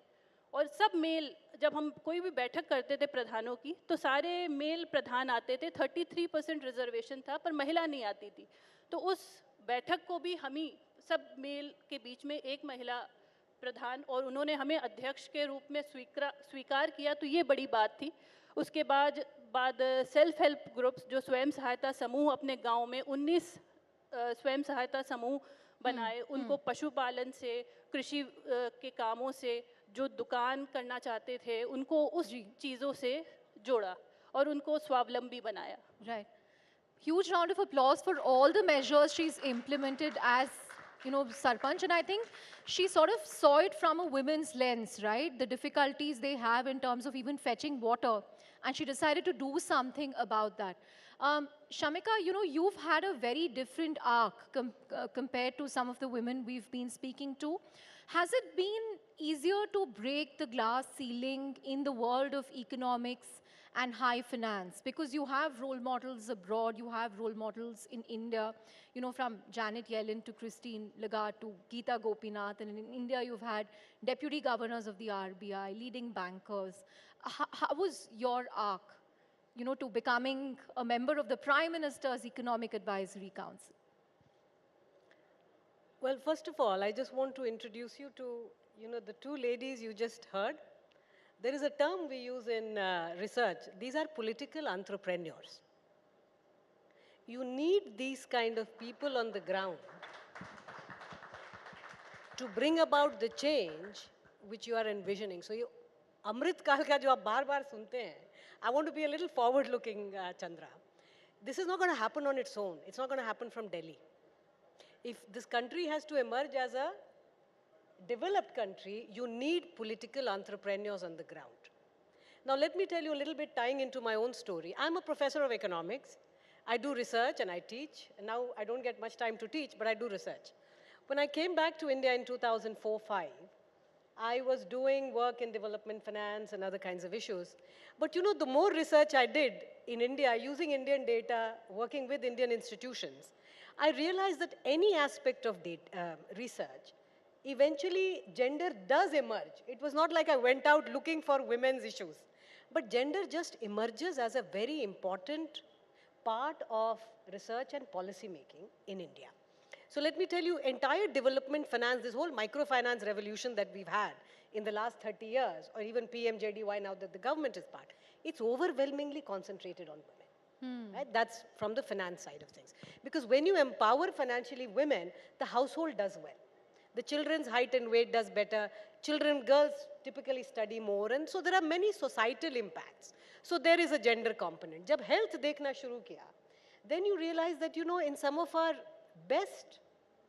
और सब मेल, जब हम कोई भी बैठक करते थे प्रधानों की, तो सारे मेल प्रधान आते थे। 33% रिजर्वेशन था, पर महिला नहीं आती थी। तो उस बैठक को भी हम ही सब मेल के बीच में एक महिला प्रधान, और उन्होंने हमें अध्यक्ष के रूप में स्वीकार किया, तो ये बड़ी बात थी। उसके बाद सेल्फ हेल्प ग्रुप्स, जो स्वयं सहायता समूह, अपने गांव में 19 स्वयं सहायता समूह बनाए। उनको पशुपालन से, कृषि के कामों से, जो दुकान करना चाहते थे उनको उस चीज़ों से जोड़ा और उनको स्वावलंबी बनाया। Right. Huge round of applause for all the measures she's implemented as, Sarpanch. And I think she sort of saw it from a women's lens, right? The difficulties they have in terms of even fetching water. And she decided to do something about that. Shamika, you've had a very different arc compared to some of the women we've been speaking to. Has it been easier to break the glass ceiling in the world of economics and high finance? Because you have role models abroad, you have role models in India, from Janet Yellen to Christine Lagarde to Geeta Gopinath. And in India, you've had deputy governors of the RBI, leading bankers. How was your arc, to becoming a member of the Prime Minister's Economic Advisory Council? Well, first of all, I just want to introduce you to, the two ladies you just heard. There is a term we use in research. These are political entrepreneurs. You need these kind of people on the ground to bring about the change which you are envisioning. So, Amrit Kal ka jo aap baar sunte hain, I want to be a little forward-looking, Chandra. This is not going to happen on its own. It's not going to happen from Delhi. If this country has to emerge as a developed country, you need political entrepreneurs on the ground. Now, let me tell you a little bit, tying into my own story. I'm a professor of economics. I do research and I teach. And now I don't get much time to teach, but I do research. When I came back to India in 2004-05, I was doing work in development finance and other kinds of issues. But the more research I did in India, using Indian data, working with Indian institutions, I realized that any aspect of research, eventually gender does emerge. It was not like I went out looking for women's issues. But gender just emerges as a very important part of research and policy making in India. So let me tell you, entire development finance, this whole microfinance revolution that we've had in the last 30 years, or even PMJDY now that the government is part, it's overwhelmingly concentrated on women. Right? That's from the finance side of things. Because when you empower financially women, the household does well. The children's height and weight does better. Girls typically study more. And so there are many societal impacts. So there is a gender component. Jab health dekhna shuru kiya, then you realize that, in some of our best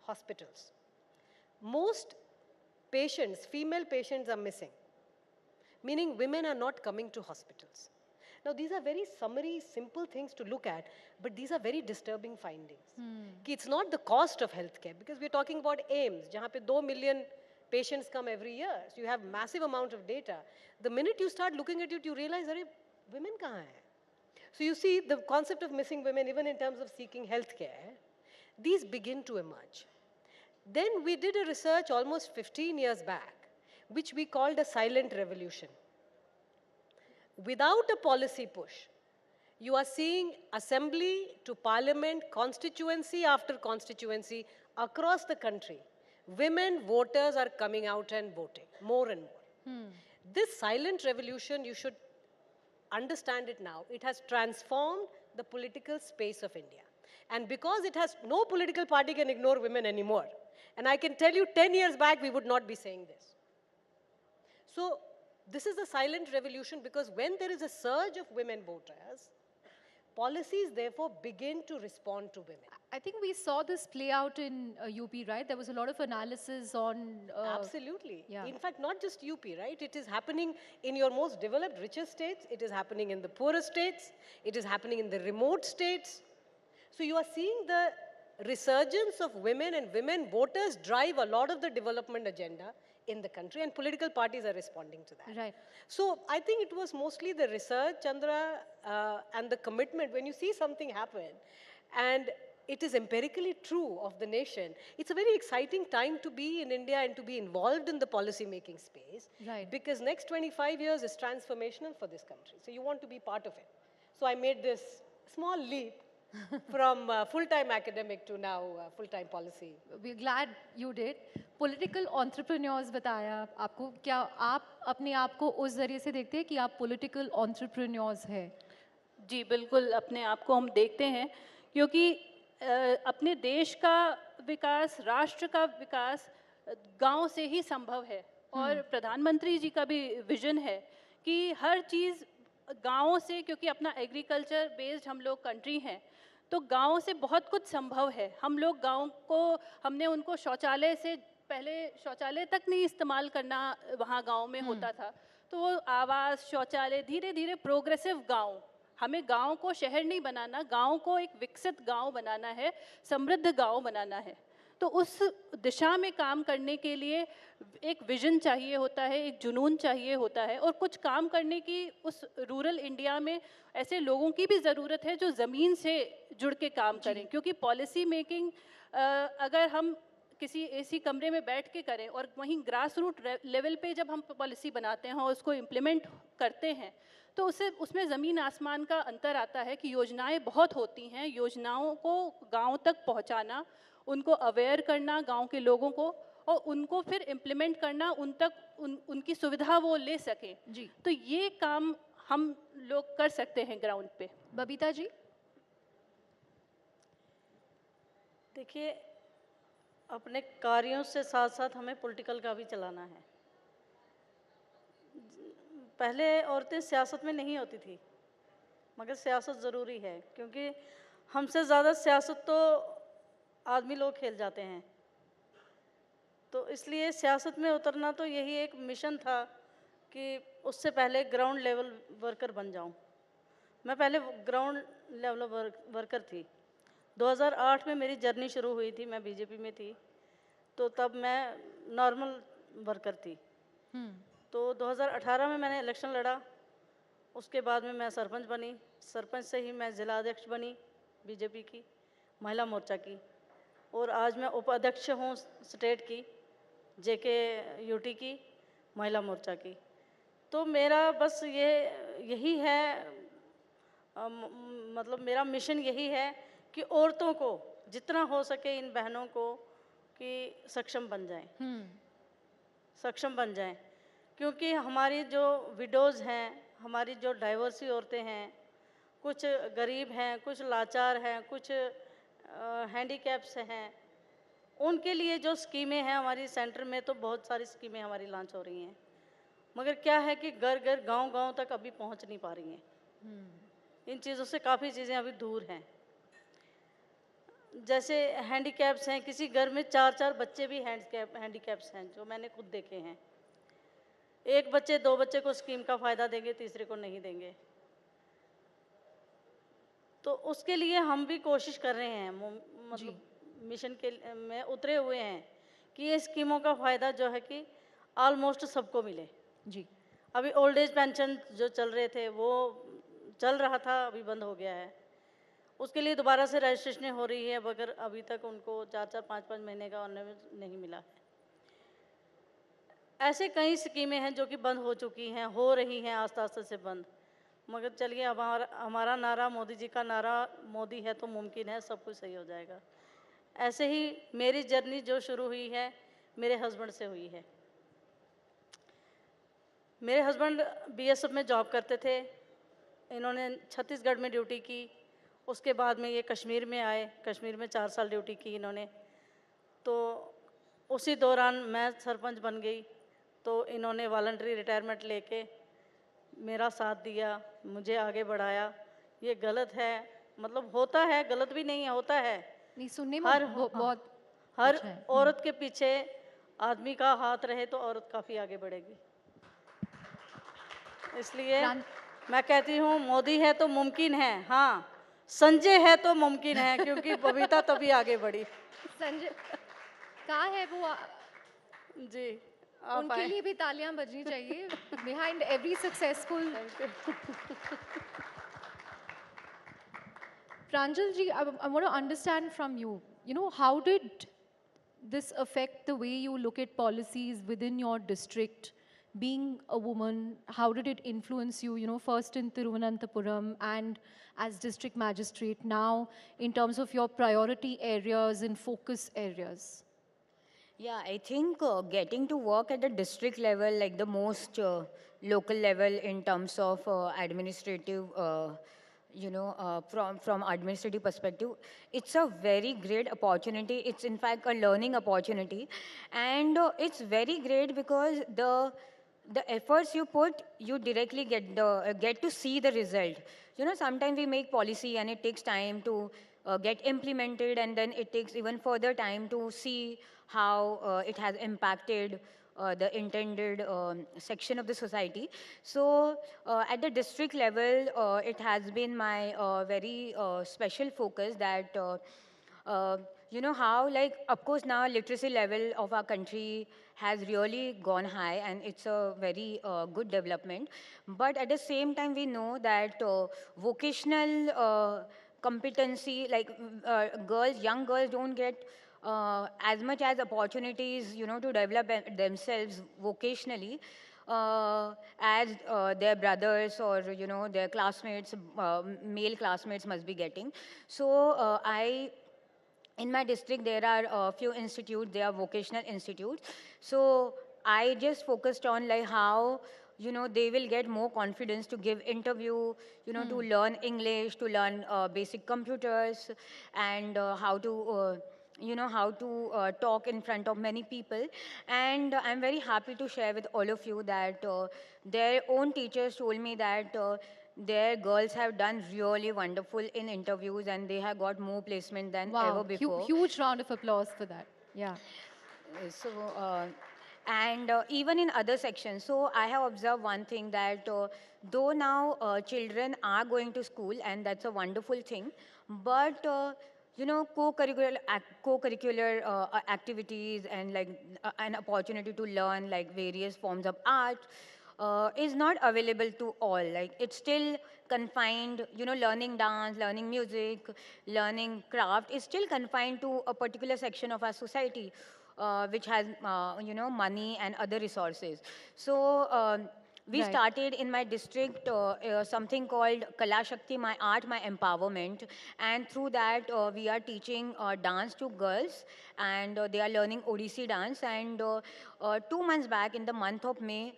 hospitals, most patients, female patients are missing. Meaning women are not coming to hospitals. Now, these are very summary, simple things to look at, but these are very disturbing findings. It's not the cost of healthcare, because we're talking about AIMS, jahan pe 2 million patients come every year. So you have massive amount of data. The minute you start looking at it, you realize, arey, women kahan hai? So you see the concept of missing women, even in terms of seeking healthcare, these begin to emerge. Then we did a research almost 15 years back, which we called a silent revolution. Without a policy push, you are seeing assembly to parliament, constituency after constituency across the country. Women voters are coming out and voting more and more. This silent revolution, you should understand it now. It has transformed the political space of India. And because it has, no political party can ignore women anymore. And I can tell you 10 years back, we would not be saying this. So this is a silent revolution because when there is a surge of women voters, policies therefore begin to respond to women. I think we saw this play out in UP, right? There was a lot of analysis on... Absolutely. Yeah. In fact, not just UP, right? It is happening in your most developed, richest states. It is happening in the poorest states. It is happening in the remote states. So you are seeing the resurgence of women, and women voters drive a lot of the development agenda in the country, and political parties are responding to that. Right. So I think it was mostly the research, Chandra, and the commitment. When you see something happen, and it is empirically true of the nation, it's a very exciting time to be in India and to be involved in the policy making space. Right. Because next 25 years is transformational for this country. So you want to be part of it. So I made this small leap from full-time academic to now full-time policy. We're glad you did. Political entrepreneurs बताया आपको, क्या आप अपने आप को उस जरिए से देखते हैं कि आप political entrepreneurs हैं? जी बिल्कुल, अपने आप को हम देखते हैं क्योंकि अपने देश का विकास, राष्ट्र का विकास गांव से ही संभव है। और प्रधानमंत्री जी का भी विजन है कि हर चीज़ गाँव से, क्योंकि अपना एग्रीकल्चर बेस्ड हम लोग कंट्री हैं, तो गाँव से बहुत कुछ संभव है। हम लोग गाँव को, हमने उनको शौचालय से पहले शौचालय तक नहीं इस्तेमाल करना वहाँ गाँव में होता था, तो वो आवास, शौचालय, धीरे धीरे प्रोग्रेसिव गाँव, हमें गाँव को शहर नहीं बनाना, गाँव को एक विकसित गाँव बनाना है, समृद्ध गाँव बनाना है। तो उस दिशा में काम करने के लिए एक विजन चाहिए होता है, एक जुनून चाहिए होता है, और कुछ काम करने की उस रूरल इंडिया में ऐसे लोगों की भी ज़रूरत है जो ज़मीन से जुड़ के काम करें। क्योंकि पॉलिसी मेकिंग अगर हम किसी ऐसी कमरे में बैठ के करें और वहीं ग्रास रूट लेवल पे जब हम पॉलिसी बनाते हैं और उसको इम्प्लीमेंट करते हैं, तो उसमें ज़मीन आसमान का अंतर आता है कि योजनाएं बहुत होती हैं, योजनाओं को गांव तक पहुंचाना, उनको अवेयर करना गांव के लोगों को, और उनको फिर इम्प्लीमेंट करना, उनकी सुविधा वो ले सकें। जी। तो ये काम हम लोग कर सकते हैं ग्राउंड पे। बबीता जी? देखिए, अपने कार्यों से साथ साथ हमें पॉलिटिकल का भी चलाना है। पहले औरतें सियासत में नहीं होती थी, मगर सियासत ज़रूरी है, क्योंकि हमसे ज़्यादा सियासत तो आदमी लोग खेल जाते हैं। तो इसलिए सियासत में उतरना तो यही एक मिशन था कि उससे पहले ग्राउंड लेवल वर्कर बन जाऊं। मैं पहले ग्राउंड लेवल वर्कर थी। 2008 में मेरी जर्नी शुरू हुई थी, मैं बीजेपी में थी, तो तब मैं नॉर्मल वर्कर थी। तो 2018 में मैंने इलेक्शन लड़ा, उसके बाद में मैं सरपंच बनी, सरपंच से ही मैं ज़िला अध्यक्ष बनी बीजेपी की, महिला मोर्चा की, और आज मैं उपाध्यक्ष हूँ स्टेट की, जेके यूटी की, महिला मोर्चा की। तो मेरा बस यही है, मतलब मेरा मिशन यही है कि औरतों को जितना हो सके, इन बहनों को, कि सक्षम बन जाएं, सक्षम बन जाएं। क्योंकि हमारी जो विडोज़ हैं, हमारी जो डाइवर्सी औरतें हैं, कुछ गरीब हैं, कुछ लाचार हैं, कुछ हैंडीकैप्स हैं, उनके लिए जो स्कीमें हैं हमारी सेंटर में, तो बहुत सारी स्कीमें हमारी लॉन्च हो रही हैं, मगर क्या है कि घर घर गांव-गांव तक अभी पहुंच नहीं पा रही हैं। इन चीज़ों से काफ़ी चीज़ें अभी दूर हैं। जैसे हैंडीकैप्स हैं, किसी घर में 4-4 बच्चे भी हैंडीकैप्स हैं, जो मैंने खुद देखे हैं। एक बच्चे 2 बच्चे को स्कीम का फ़ायदा देंगे, तीसरे को नहीं देंगे। तो उसके लिए हम भी कोशिश कर रहे हैं, मतलब मिशन के में उतरे हुए हैं कि ये स्कीमों का फ़ायदा जो है कि ऑलमोस्ट सबको मिले। जी। अभी ओल्ड एज पेंशन जो चल रहे थे, वो चल रहा था, अभी बंद हो गया है। उसके लिए दोबारा से रजिस्ट्रेशन हो रही है, मगर अभी तक उनको 4-4, 5-5 महीने का ऑर्नामेंट नहीं मिला है। ऐसे कई स्कीमें हैं जो कि बंद हो चुकी हैं, हो रही हैं आस्ते-आस्ते से बंद। मगर चलिए, अब हमारा नारा, मोदी जी का नारा, मोदी है तो मुमकिन है, सब कुछ सही हो जाएगा। ऐसे ही मेरी जर्नी जो शुरू हुई है, मेरे हस्बैंड से हुई है। मेरे हस्बैंड बीएसएफ में जॉब करते थे, इन्होंने छत्तीसगढ़ में ड्यूटी की, उसके बाद में ये कश्मीर में आए, कश्मीर में 4 साल ड्यूटी की इन्होंने। तो उसी दौरान मैं सरपंच बन गई, तो इन्होंने वॉलंटरी रिटायरमेंट लेके मेरा साथ दिया, मुझे आगे बढ़ाया। ये गलत है, मतलब होता है, गलत भी नहीं है, होता है। नहीं, सुनने में बहुत हर अच्छा है। औरत के पीछे आदमी का हाथ रहे तो औरत काफ़ी आगे बढ़ेगी। इसलिए मैं कहती हूँ मोदी है तो मुमकिन है, हाँ संजय है तो मुमकिन है, क्योंकि बबीता तभी आगे बढ़ी। संजय कहाँ है वो? जी उनके लिए भी तालियां बजनी चाहिए। Behind every successful. Pranjal ji, I want to understand from you, how did this affect the way you look at policies within your district? Being a woman, how did it influence you, first in Thiruvananthapuram and as district magistrate, now in terms of your priority areas and focus areas? Yeah, I think getting to work at the district level, like the most local level in terms of administrative, from administrative perspective, it's a very great opportunity. It's in fact a learning opportunity, and it's very great because the efforts you put, you directly get to see the result. Sometimes we make policy and it takes time to get implemented, and then it takes even further time to see how it has impacted the intended section of the society. So at the district level, it has been my very special focus that how, like, of course now literacy level of our country has really gone high, and it's a very good development. But at the same time, we know that vocational competency, like young girls don't get as much as opportunities, to develop themselves vocationally as their brothers or, their classmates, male classmates must be getting. So in my district, there are a few institutes, they are vocational institutes. So I just focused on like how, they will get more confidence to give interview, to learn English, to learn basic computers, and how to talk in front of many people. And I'm very happy to share with all of you that their own teachers told me that their girls have done really wonderful in interviews, and they have got more placement than ever before. Huge round of applause for that. Yeah. So, and even in other sections, so I have observed one thing that though now children are going to school, and that's a wonderful thing, but co-curricular activities and like an opportunity to learn like various forms of art is not available to all. Like it's still confined, learning dance, learning music, learning craft is still confined to a particular section of our society, which has, money and other resources. So we started in my district something called Raksha Shakti, my art, my empowerment. And through that, we are teaching dance to girls, and they are learning Odissi dance. And 2 months back, in the month of May,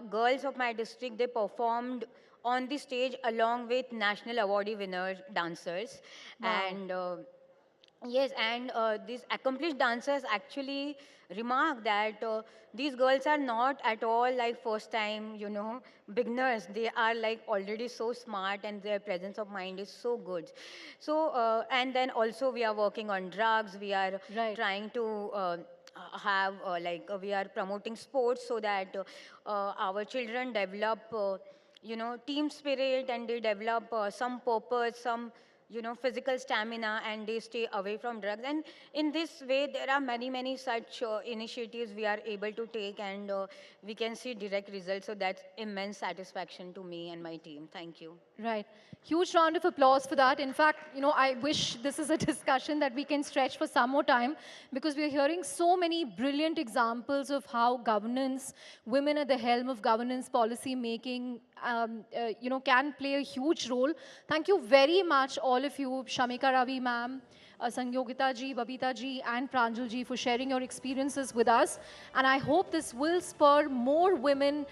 girls of my district, they performed on the stage along with national awardee winner dancers. Wow. And yes, and these accomplished dancers actually remark that these girls are not at all like first time, beginners. They are like already so smart, and their presence of mind is so good. So, and then also we are working on drugs. We are trying to we are promoting sports so that our children develop, team spirit, and they develop some purpose, some physical stamina, and they stay away from drugs. And in this way, there are many such initiatives we are able to take, and we can see direct results. So that's immense satisfaction to me and my team. Thank you. Right. Huge round of applause for that. In fact, I wish this is a discussion that we can stretch for some more time, because we're hearing so many brilliant examples of how governance, women at the helm of governance policy making, can play a huge role. Thank you very much, all of you, Shamika Ravi ma'am, Sangyogita ji, Babita ji and Pranjal ji for sharing your experiences with us. And I hope this will spur more women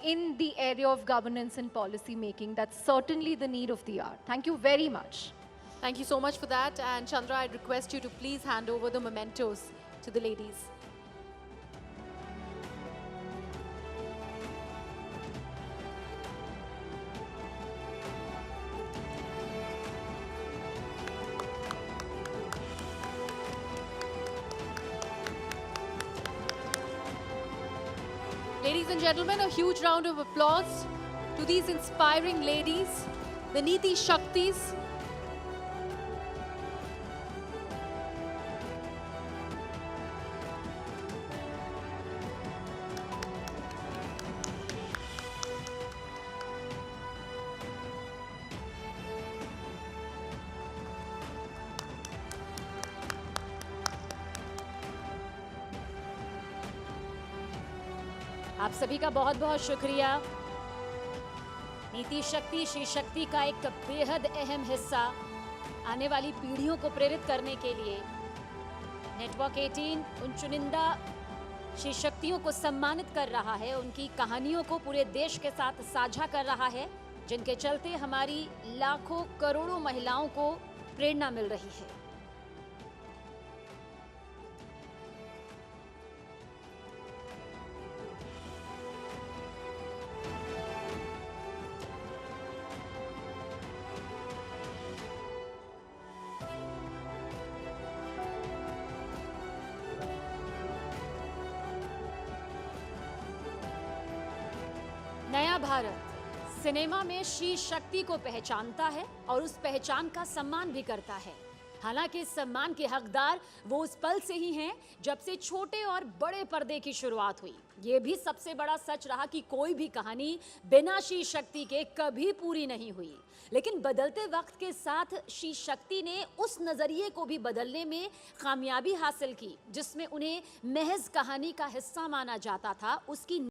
in the area of governance and policy making. That's certainly the need of the hour. Thank you very much. Thank you so much for that. And Chandra, I'd request you to please hand over the mementos to the ladies. Ladies and gentlemen, a huge round of applause to these inspiring ladies, the Niti Shaktis. आप सभी का बहुत बहुत शुक्रिया। नीति शक्ति श्री शक्ति का एक बेहद अहम हिस्सा आने वाली पीढ़ियों को प्रेरित करने के लिए नेटवर्क 18 उन चुनिंदा श्री शक्तियों को सम्मानित कर रहा है, उनकी कहानियों को पूरे देश के साथ साझा कर रहा है, जिनके चलते हमारी लाखों करोड़ों महिलाओं को प्रेरणा मिल रही है। नया भारत सिनेमा में श्री शक्ति को पहचानता है और उस पहचान का सम्मान भी करता है। हालांकि इस सम्मान के हकदार वो उस पल से ही हैं जब से छोटे और बड़े पर्दे की शुरुआत हुई। ये भी सबसे बड़ा सच रहा कि कोई भी कहानी बिना श्री शक्ति के कभी पूरी नहीं हुई। लेकिन बदलते वक्त के साथ श्री शक्ति ने उस नजरिए को भी बदलने में कामयाबी हासिल की, जिसमें उन्हें महज कहानी का हिस्सा माना जाता था, उसकी